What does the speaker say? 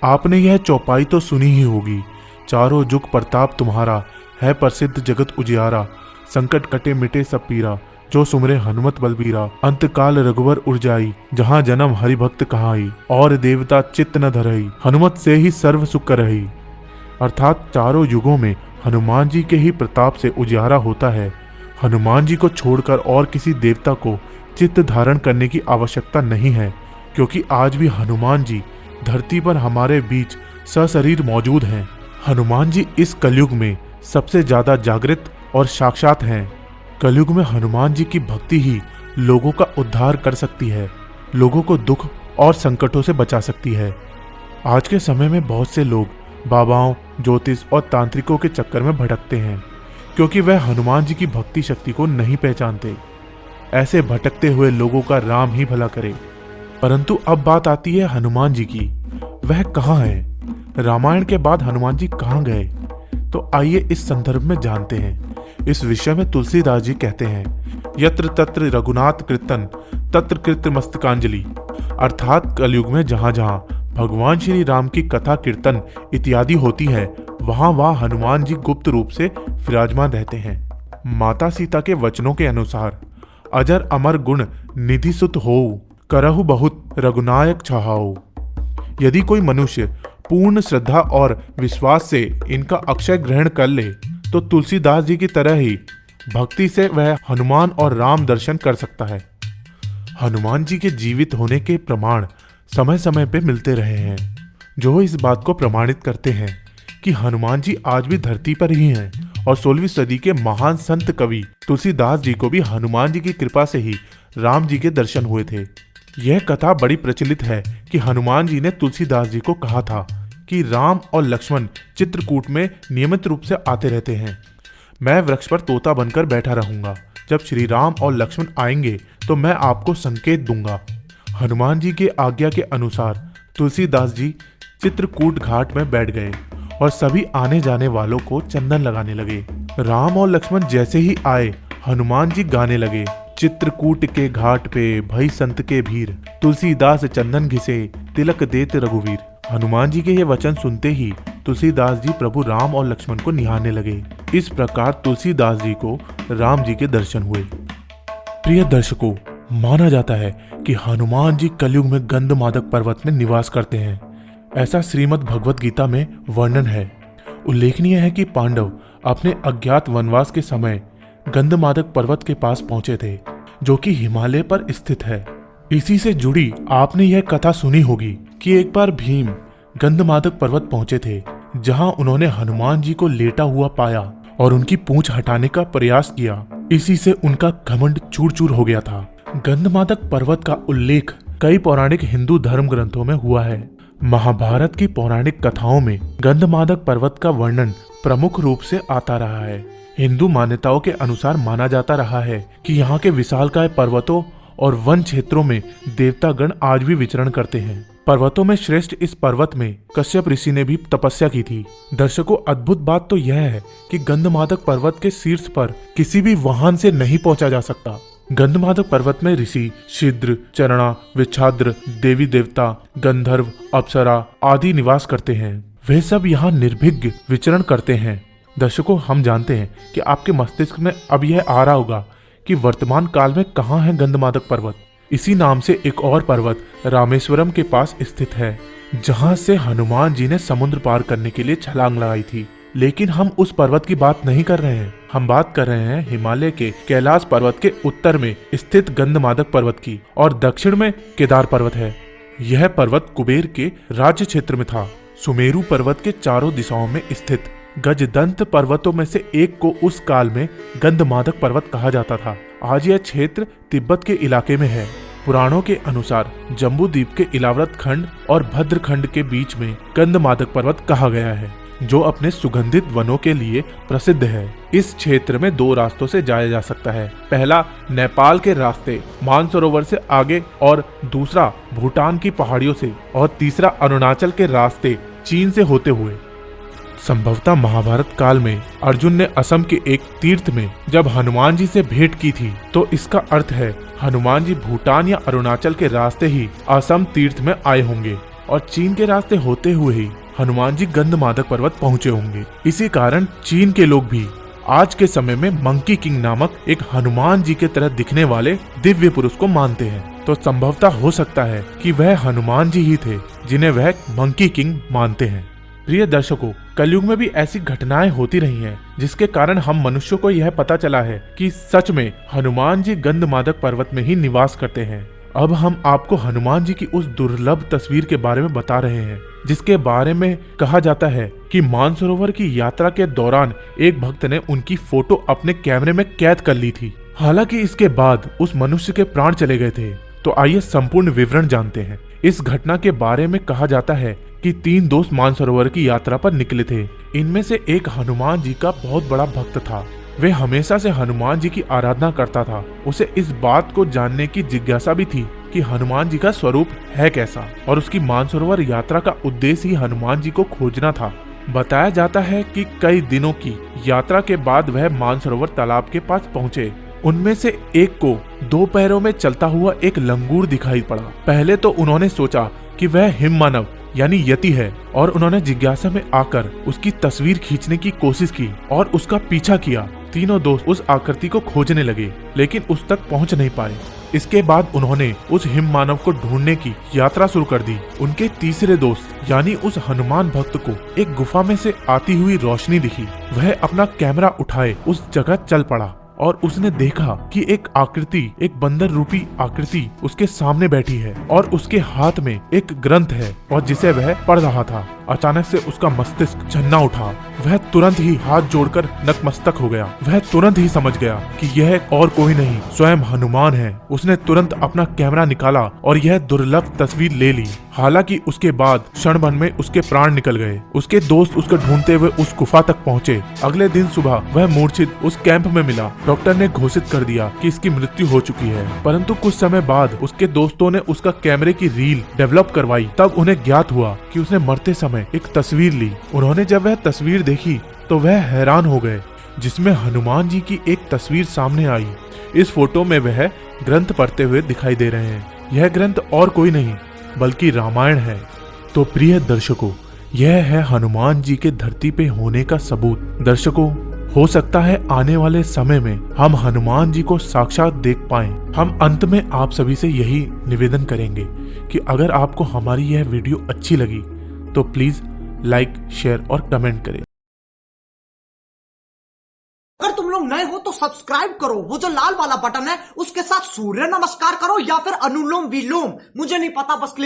आपने यह चौपाई तो सुनी ही होगी। चारों जुग प्रताप तुम्हारा, है प्रसिद्ध जगत उजियारा। संकट कटे मिटे सब पीरा, जो सुमरे हनुमत बलबीरा। अंत काल रघुवर उरजाई, जहाँ जन्म हरि भक्त कहाई। और देवता चित्त न धरई, हनुमत से ही सर्व सुख करई। अर्थात चारों युगों में हनुमान जी के ही प्रताप से उजियारा होता है। हनुमान जी को छोड़कर और किसी देवता को चित्त धारण करने की आवश्यकता नहीं है, क्योंकि आज भी हनुमान जी धरती पर हमारे बीच सशरीर मौजूद हैं। हनुमान जी इस कलयुग में सबसे ज्यादा जागृत और साक्षात हैं। कलयुग में हनुमान जी की भक्ति ही लोगों का उद्धार कर सकती है, लोगों को दुख और संकटों से बचा सकती है। आज के समय में बहुत से लोग बाबाओं, ज्योतिष और तांत्रिकों के चक्कर में भटकते हैं, क्योंकि वह हनुमान जी की भक्ति शक्ति को नहीं पहचानते। ऐसे भटकते हुए लोगों का राम ही भला करे। परंतु अब बात आती है हनुमान जी की, वह कहाँ है? रामायण के बाद हनुमान जी कहाँ गए? तो आइए इस संदर्भ में जानते हैं। इस विषय में तुलसीदास जी कहते हैं, यत्र तत्र रघुनाथ कीर्तन तत्र कृत मस्तकांजलि। अर्थात कलयुग में जहाँ जहाँ भगवान श्री राम की कथा कीर्तन इत्यादि होती है, वहाँ वहाँ हनुमान जी गुप्त रूप से विराजमान रहते हैं। माता सीता के वचनों के अनुसार, अजर अमर गुण निधि सुत होऊ, करहु बहुत रघुनायक छहाऊ। यदि कोई मनुष्य पूर्ण श्रद्धा और विश्वास से इनका अक्षय ग्रहण कर ले, तो तुलसीदास जी की तरह ही भक्ति से वह हनुमान और राम दर्शन कर सकता है। हनुमान जी के जीवित होने के प्रमाण समय समय पे मिलते रहे हैं, जो इस बात को प्रमाणित करते हैं कि हनुमान जी आज भी धरती पर ही हैं। और 16वीं सदी के महान संत कवि तुलसीदास जी को भी हनुमान जी की कृपा से ही राम जी के दर्शन हुए थे। यह कथा बड़ी प्रचलित है कि हनुमान जी ने तुलसीदास जी को कहा था कि राम और लक्ष्मण चित्रकूट में नियमित रूप से आते रहते हैं। मैं वृक्ष पर तोता बनकर बैठा रहूंगा, जब श्री राम और लक्ष्मण आएंगे तो मैं आपको संकेत दूंगा। हनुमान जी के आज्ञा के अनुसार तुलसीदास जी चित्रकूट घाट में बैठ गए और सभी आने जाने वालों को चंदन लगाने लगे। राम और लक्ष्मण जैसे ही आए, हनुमान जी गाने लगे, चित्रकूट के घाट पे भई संत के भीर, तुलसीदास चंदन घिसे तिलक देत रघुवीर। हनुमान जी के ये वचन सुनते ही तुलसीदास जी प्रभु राम और लक्ष्मण को निहारने लगे। इस प्रकार तुलसीदास जी को राम जी के दर्शन हुए। प्रिय दर्शकों, माना जाता है कि हनुमान जी कलयुग में गंधमादक पर्वत में निवास करते हैं। ऐसा श्रीमद् भगवत गीता में वर्णन है। उल्लेखनीय है कि पांडव अपने अज्ञात वनवास के समय गंधमादक पर्वत के पास पहुंचे थे, जो कि हिमालय पर स्थित है। इसी से जुड़ी आपने यह कथा सुनी होगी कि एक बार भीम गंधमादक पर्वत पहुंचे थे, जहां उन्होंने हनुमान जी को लेटा हुआ पाया और उनकी पूंछ हटाने का प्रयास किया। इसी से उनका घमंड चूर चूर हो गया था। गंधमादक पर्वत का उल्लेख कई पौराणिक हिंदू धर्म ग्रंथों में हुआ है। महाभारत की पौराणिक कथाओं में गंधमादक पर्वत का वर्णन प्रमुख रूप से आता रहा है। हिंदू मान्यताओं के अनुसार माना जाता रहा है कि यहाँ के विशालकाय पर्वतों और वन क्षेत्रों में देवतागण आज भी विचरण करते हैं। पर्वतों में श्रेष्ठ इस पर्वत में कश्यप ऋषि ने भी तपस्या की थी। दर्शकों, अद्भुत बात तो यह है कि गंधमादक पर्वत के शीर्ष पर किसी भी वाहन से नहीं पहुंचा जा सकता। गंधमादक पर्वत में ऋषि, शूद्र, चरणा, विच्छाद्र, देवी देवता, गंधर्व, अप्सरा आदि निवास करते हैं। वे सब यहाँ निर्भीक विचरण करते हैं। दर्शकों, हम जानते हैं कि आपके मस्तिष्क में अब यह आ रहा होगा कि वर्तमान काल में कहाँ है गंधमादक पर्वत। इसी नाम से एक और पर्वत रामेश्वरम के पास स्थित है, जहाँ से हनुमान जी ने समुद्र पार करने के लिए छलांग लगाई थी। लेकिन हम उस पर्वत की बात नहीं कर रहे हैं, हम बात कर रहे हैं हिमालय के कैलाश पर्वत के उत्तर में स्थित गंधमादक पर्वत की, और दक्षिण में केदार पर्वत है। यह पर्वत कुबेर के राज्य क्षेत्र में था। सुमेरु पर्वत के चारों दिशाओं में स्थित गजदंत पर्वतों में से एक को उस काल में गंधमादक पर्वत कहा जाता था। आज यह क्षेत्र तिब्बत के इलाके में है। पुराणों के अनुसार जम्बू द्वीप के इलाव्रत खंड और भद्र खंड के बीच में गंधमादक पर्वत कहा गया है, जो अपने सुगंधित वनों के लिए प्रसिद्ध है। इस क्षेत्र में दो रास्तों से जाया जा सकता है। पहला नेपाल के रास्ते मानसरोवर से आगे, और दूसरा भूटान की पहाड़ियों से, और तीसरा अरुणाचल के रास्ते चीन से होते हुए। संभवतः महाभारत काल में अर्जुन ने असम के एक तीर्थ में जब हनुमान जी से भेंट की थी, तो इसका अर्थ है हनुमान जी भूटान या अरुणाचल के रास्ते ही असम तीर्थ में आए होंगे। और चीन के रास्ते होते हुए ही हनुमान जी गंधमादक पर्वत पहुंचे होंगे। इसी कारण चीन के लोग भी आज के समय में मंकी किंग नामक एक हनुमान जी के तरह दिखने वाले दिव्य पुरुष को मानते हैं। तो संभवतः हो सकता है कि वह हनुमान जी ही थे जिन्हें वह मंकी किंग मानते हैं। प्रिय दर्शकों, कलयुग में भी ऐसी घटनाएं होती रही हैं जिसके कारण हम मनुष्यों को यह पता चला है कि सच में हनुमान जी गंधमादक पर्वत में ही निवास करते हैं। अब हम आपको हनुमान जी की उस दुर्लभ तस्वीर के बारे में बता रहे हैं जिसके बारे में कहा जाता है कि मानसरोवर की यात्रा के दौरान एक भक्त ने उनकी फोटो अपने कैमरे में कैद कर ली थी। हालांकि इसके बाद उस मनुष्य के प्राण चले गए थे। तो आइए संपूर्ण विवरण जानते हैं। इस घटना के बारे में कहा जाता है कि 3 दोस्त मानसरोवर की यात्रा पर निकले थे। इनमें से एक हनुमान जी का बहुत बड़ा भक्त था। वे हमेशा से हनुमान जी की आराधना करता था। उसे इस बात को जानने की जिज्ञासा भी थी कि हनुमान जी का स्वरूप है कैसा, और उसकी मानसरोवर यात्रा का उद्देश्य ही हनुमान जी को खोजना था। बताया जाता है कि कई दिनों की यात्रा के बाद वह मानसरोवर तालाब के पास पहुँचे। उनमें से एक को 2 पैरों में चलता हुआ एक लंगूर दिखाई पड़ा। पहले तो उन्होंने सोचा कि वह हिम मानव यानी यति है, और उन्होंने जिज्ञासा में आकर उसकी तस्वीर खींचने की कोशिश की और उसका पीछा किया। तीनों दोस्त उस आकृति को खोजने लगे लेकिन उस तक पहुंच नहीं पाए। इसके बाद उन्होंने उस हिम मानव को ढूंढने की यात्रा शुरू कर दी। उनके तीसरे दोस्त यानी उस हनुमान भक्त को एक गुफा में से आती हुई रोशनी दिखी। वह अपना कैमरा उठाए उस जगह चल पड़ा और उसने देखा कि एक आकृति, एक बंदर रूपी आकृति उसके सामने बैठी है और उसके हाथ में एक ग्रंथ है और जिसे वह पढ़ रहा था। अचानक से उसका मस्तिष्क झन्ना उठा। वह तुरंत ही हाथ जोड़कर नतमस्तक हो गया। वह तुरंत ही समझ गया कि यह और कोई नहीं, स्वयं हनुमान है। उसने तुरंत अपना कैमरा निकाला और यह दुर्लभ तस्वीर ले ली। हालांकि उसके बाद क्षण भर में उसके प्राण निकल गए। उसके दोस्त उसको ढूंढते हुए उस गुफा तक पहुंचे। अगले दिन सुबह वह मूर्छित उस कैंप में मिला। डॉक्टर ने घोषित कर दिया कि इसकी मृत्यु हो चुकी है। परंतु कुछ समय बाद उसके दोस्तों ने उसका कैमरे की रील डेवलप करवाई। तब उन्हें ज्ञात हुआ कि उसने मरते समय एक तस्वीर ली। उन्होंने जब वह तस्वीर देखी तो वह हैरान हो गए, जिसमें हनुमान जी की एक तस्वीर सामने आई। इस फोटो में वह ग्रंथ पढ़ते हुए दिखाई दे रहे हैं। यह ग्रंथ और कोई नहीं बल्कि रामायण है। तो प्रिय दर्शकों, यह है हनुमान जी के धरती पे होने का सबूत। दर्शकों, हो सकता है आने वाले समय में हम हनुमान जी को साक्षात देख पाएं। हम अंत में आप सभी से यही निवेदन करेंगे कि अगर आपको हमारी यह वीडियो अच्छी लगी तो प्लीज लाइक, शेयर और कमेंट करें। अगर तुम लोग नए हो तो सब्सक्राइब करो, वो जो लाल वाला बटन है उसके साथ सूर्य नमस्कार करो या फिर अनुलोम विलोम, मुझे नहीं पता, बस क्लिक